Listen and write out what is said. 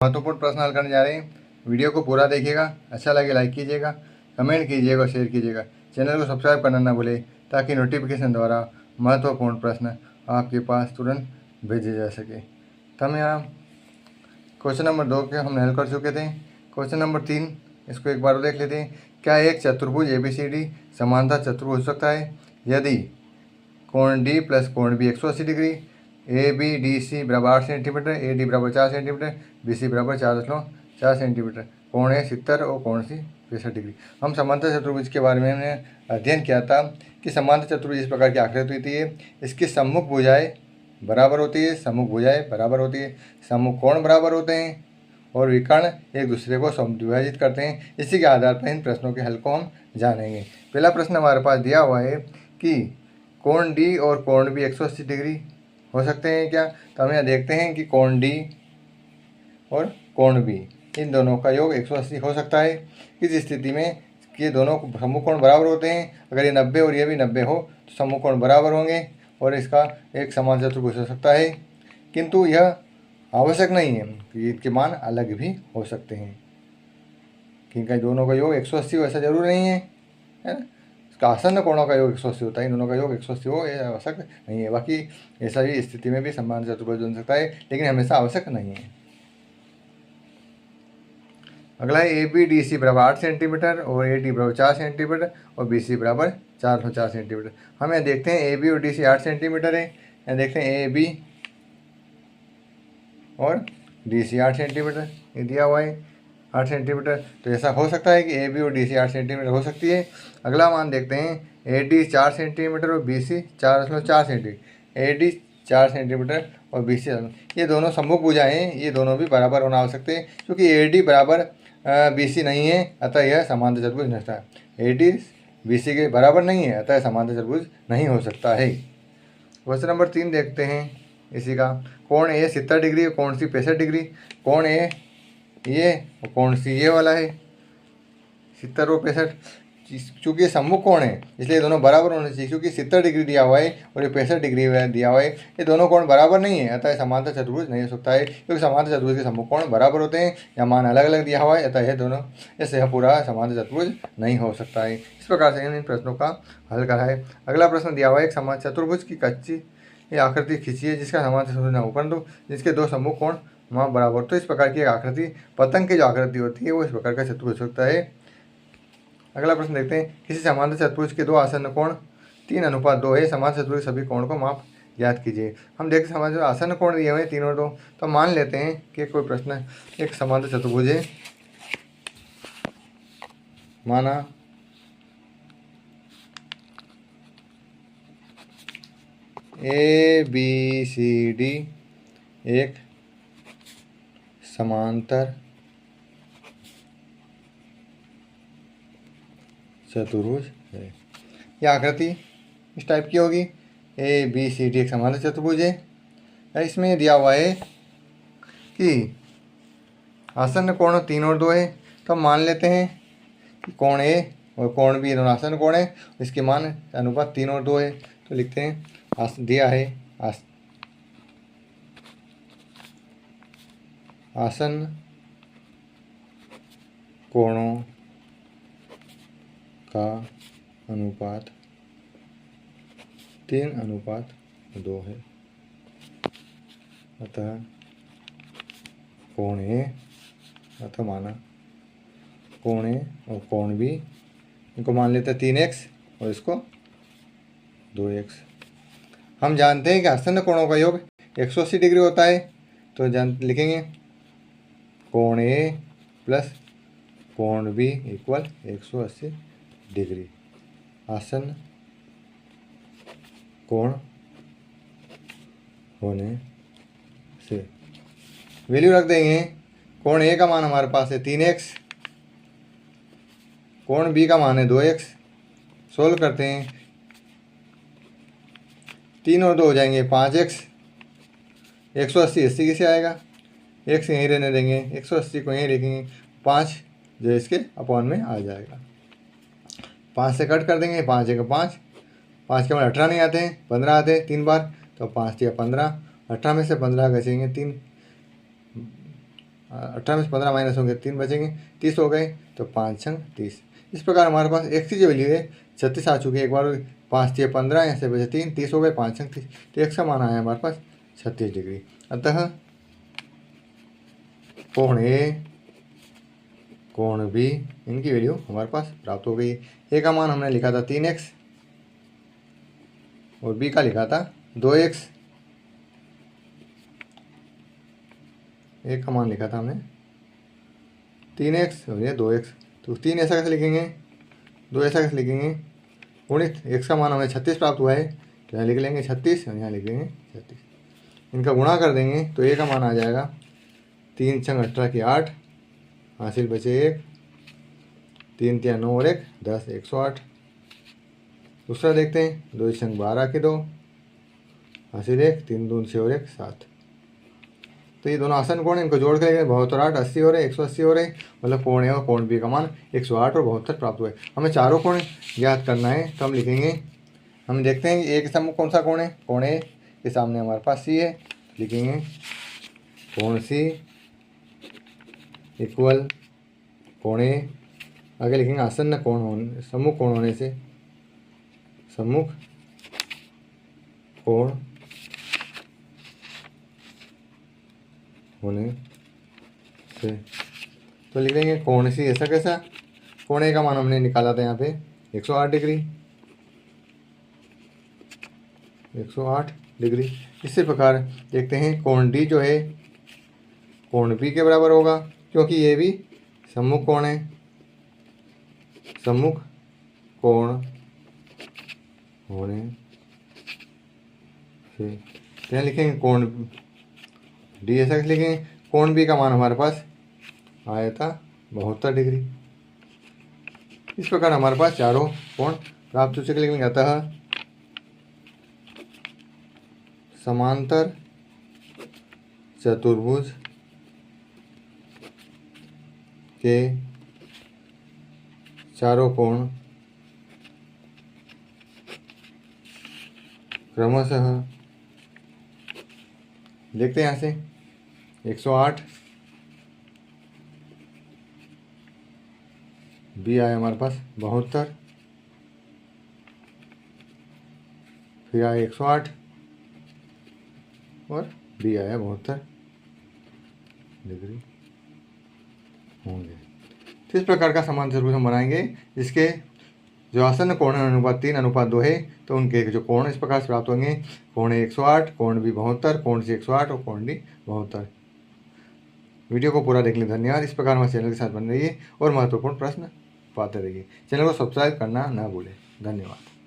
महत्वपूर्ण प्रश्न हल करने जा रहे हैं। वीडियो को पूरा देखिएगा, अच्छा लगे लाइक कीजिएगा, कमेंट कीजिएगा और शेयर कीजिएगा। चैनल को सब्सक्राइब करना ना भूलें ताकि नोटिफिकेशन द्वारा महत्वपूर्ण प्रश्न आपके पास तुरंत भेजे जा सके। तो हम यहाँ क्वेश्चन नंबर 2 के हमने हल कर चुके थे। क्वेश्चन नंबर 3 इसको एक बार देख लेते हैं। क्या एक चतुर्भुज ABCD समांतर चतुर्भुज हो सकता है यदि कोण D प्लस कोण B 180 डिग्री, ABDC बराबर 8 सेंटीमीटर, AD बराबर 4 सेंटीमीटर, BC बराबर 4.4 सेंटीमीटर, कोण A 70 और कोण C 65 डिग्री। हम समांतर चतुर्भुज के बारे में हमने अध्ययन किया था कि समांतर चतुर्भुज इस प्रकार की आकृति होती है। इसकी सम्मुख भुजाएं बराबर होती है, सम्मुख भुजाएं बराबर होती है, सम्मुख कोण बराबर होते हैं और विकर्ण एक दूसरे को समद्विभाजित करते हैं। इसी के आधार पर इन प्रश्नों के हल को हम जानेंगे। पहला प्रश्न हमारे पास दिया हुआ है कि कोण D और कोण B 180 डिग्री हो सकते हैं क्या। तो हम यहाँ देखते हैं कि कोण D और कोण B इन दोनों का योग 180 हो सकता है। इस स्थिति में ये दोनों सम्मुख कोण बराबर होते हैं। अगर ये 90 और ये भी 90 हो तो सम्मुख कोण बराबर होंगे और इसका एक समान चतुर्भुज हो सकता है। किंतु यह आवश्यक नहीं है कि इनके मान अलग भी हो सकते हैं, क्योंकि दोनों का योग 180 हो ऐसा जरूर नहीं है, है ना। इसका आसन्न कोणों का योग 180 होता है, इन दोनों का योग 180 हो ये आवश्यक नहीं है। बाकी ऐसा ही स्थिति में भी समान चतुर्भुज बन सकता है, लेकिन हमेशा आवश्यक नहीं है। अगला है ABDC बराबर 8 सेंटीमीटर और AD बराबर 4 सेंटीमीटर और BC बराबर 4.4 सेंटीमीटर। हम यहाँ देखते हैं AB और DC 8 सेंटीमीटर है। यहाँ देखते हैं AB और DC 8 सेंटीमीटर ये दिया हुआ है 8 सेंटीमीटर। तो ऐसा हो सकता है कि AB और DC 8 सेंटीमीटर हो सकती है। अगला मान देखते हैं AD 4 सेंटीमीटर और BC 4.4 सेंटीमीटर। AD 4 सेंटीमीटर और BC ये दोनों सम्मुख भुजाएं हैं, ये दोनों भी बराबर होना आवश्यक है। क्योंकि AD बराबर BC नहीं है, अतः यह समांतर चतुर्भुज नहीं होता है। AD BC के बराबर नहीं है, अतः समांतर चतुर्भुज नहीं हो सकता है। क्वेश्चन नंबर 3 देखते हैं इसी का। कोण A 70 डिग्री और कोण C 65 डिग्री। कोण A ये और कोण C ये वाला है 70 और 65। चूँकि सम्मुख कोण है इसलिए दोनों बराबर होने चाहिए। क्योंकि 70 डिग्री दिया हुआ है और ये 65 डिग्री दिया हुआ है, ये दोनों कोण बराबर नहीं है, अतः समांतर चतुर्भुज नहीं हो सकता है। क्योंकि समांतर चतुर्भुज के सम्मुख कोण बराबर होते हैं, या मान अलग अलग दिया हुआ है, अतः ये दोनों ऐसे यह पूरा समांतर चतुर्भुज नहीं हो सकता है। इस प्रकार से इन प्रश्नों का हल करा है। अगला प्रश्न दिया हुआ है एक समांतर चतुर्भुज की कच्ची ये आकृति खींचिए जिसका समांतर चतुर्भुज न हो परंतु जिसके दो सम्मुख कोण वहाँ बराबर। तो इस प्रकार की एक आकृति पतंग की जो आकृति होती है वो इस प्रकार का चतुर्भुज हो सकता है। अगला प्रश्न देखते हैं किसी समांतर चतुर्भुज के दो आसन्न कोण 3:2 है। समांतर चतुर्भुज सभी कोण को माप ज्ञात कीजिए। हम देखते हैं समांतर आसन्न कोण दिए हुए हैं 3 और 2। तो मान लेते हैं कि कोई प्रश्न एक समांतर चतुर्भुज है, माना ABCD एक समांतर चतुर्भुज है। यह आकृति इस टाइप की होगी। ABCD एक समांतर चतुर्भुज है। इसमें दिया हुआ है कि आसन्न कोण 3 और 2 है। तो हम मान लेते हैं कि कोण A और कोण B दोनों आसन्न कोण है, इसके मान अनुपात 3 और 2 है। तो लिखते हैं दिया है आसन्न कोणों का अनुपात 3:2 है, अतः कोण A अतः माना कोण A और कोण B इनको मान लेते हैं 3x और इसको 2x। हम जानते हैं कि आसन्न कोणों का योग 180 डिग्री होता है। तो लिखेंगे कोण A प्लस कोण B इक्वल 180 डिग्री। आसन्न कोण होने से वैल्यू रख देंगे। कोण A का मान हमारे पास है 3x, कोण B का मान है 2x। सोल्व करते हैं 3 और 2 हो जाएंगे 5x। 180 अस्सी कैसे आएगा, x यहीं रहने देंगे, 180 को यहीं लिखेंगे, 5 जो इसके अपॉन में आ जाएगा। 5 से कट कर देंगे, 5 एक 5, 5 के बाद 18 नहीं आते हैं, 15 आते हैं 3 बार, तो 5 या 15, 18 में से 15 बचेंगे 3, 18 में से 15 माइनस होंगे 3 बचेंगे, 30 हो गए तो 5 छंग 30। इस प्रकार हमारे पास x की जो वैल्यू है 36 आ चुकी है। एक बार 5 6 15, यहाँ से बचे 3, 30 हो गए, 5 छंग 30, तो x का मान आया हमारे पास 36 डिग्री। अतः कोण A कोण B इनकी वैल्यू हमारे पास प्राप्त हो गई। A का मान हमने लिखा था 3x और B का लिखा था 2x। A का मान लिखा था हमने 3x और ये 2x, तो 3 ऐसा कैसे लिखेंगे, 2 ऐसा कैसे लिखेंगे, गुणित x का मान हमें 36 प्राप्त हुआ है, तो यहाँ लिख लेंगे 36 और यहाँ लिख लेंगे 36। इनका गुणा कर देंगे तो A का मान आ जाएगा 3 छंग 18 की 8, हासिल बचे 1, 3 3 9 और 1 10, 108। दूसरा देखते हैं, 2 छंग 12 की 2, हासिल 1, 3 दून 6 और 1 7। तो ये दोनों आसन कोण है, इनको जोड़ कर 72 8 80 हो रहे, 180 हो रहे, मतलब कोण ए और कोण बी का मान 108 और 72 प्राप्त हुए। हमें चारों कोण ज्ञात करना है, तो हम लिखेंगे, हम देखते हैं कि ए के सम्मुख कौन सा कोण है, कोण ए के सामने हमारे पास सी है, लिखेंगे कोण सी इक्वल कोण ए, आगे लिखेंगे आसन्न कोण होने, सम्मुख कोण होने से, सम्मुख कोण होने से, तो लिख देंगे कोण सी ऐसा कैसा, कोण ए का मान हमने निकाला था यहाँ पे 108 डिग्री, 108 डिग्री। इसी प्रकार देखते हैं कोण डी जो है कोण बी के बराबर होगा, क्योंकि ये भी सम्मुख कोण है, सम्मुख कोण होने से, तो यहाँ लिखेंगे कोण डी ऐसा कैसे लिखेंगे, कोण बी का मान हमारे पास आया था 72 डिग्री। इस प्रकार हमारे पास चारों कोण प्राप्त हो चुके। लिखेंगे अतः समांतर चतुर्भुज के चारों कोण क्रमशः, देखते हैं यहाँ से 108, बी आया हमारे पास 72, फिर आया 108 और बी आया 72 डिग्री होंगे। तो इस प्रकार का समान चतुर्भुज हम बनाएंगे, जिसके जो आसन्न कोण है अनुपात 3 अनुपात 2 है, तो उनके जो कोण इस प्रकार से प्राप्त होंगे, कोण ए 108, कोण बी 72, कोण सी 108 और कोण डी 72। वीडियो को पूरा देखने धन्यवाद। इस प्रकार हमारे चैनल के साथ बन रहिए और महत्वपूर्ण प्रश्न पाते रहिए। चैनल को सब्सक्राइब करना ना भूलें। धन्यवाद।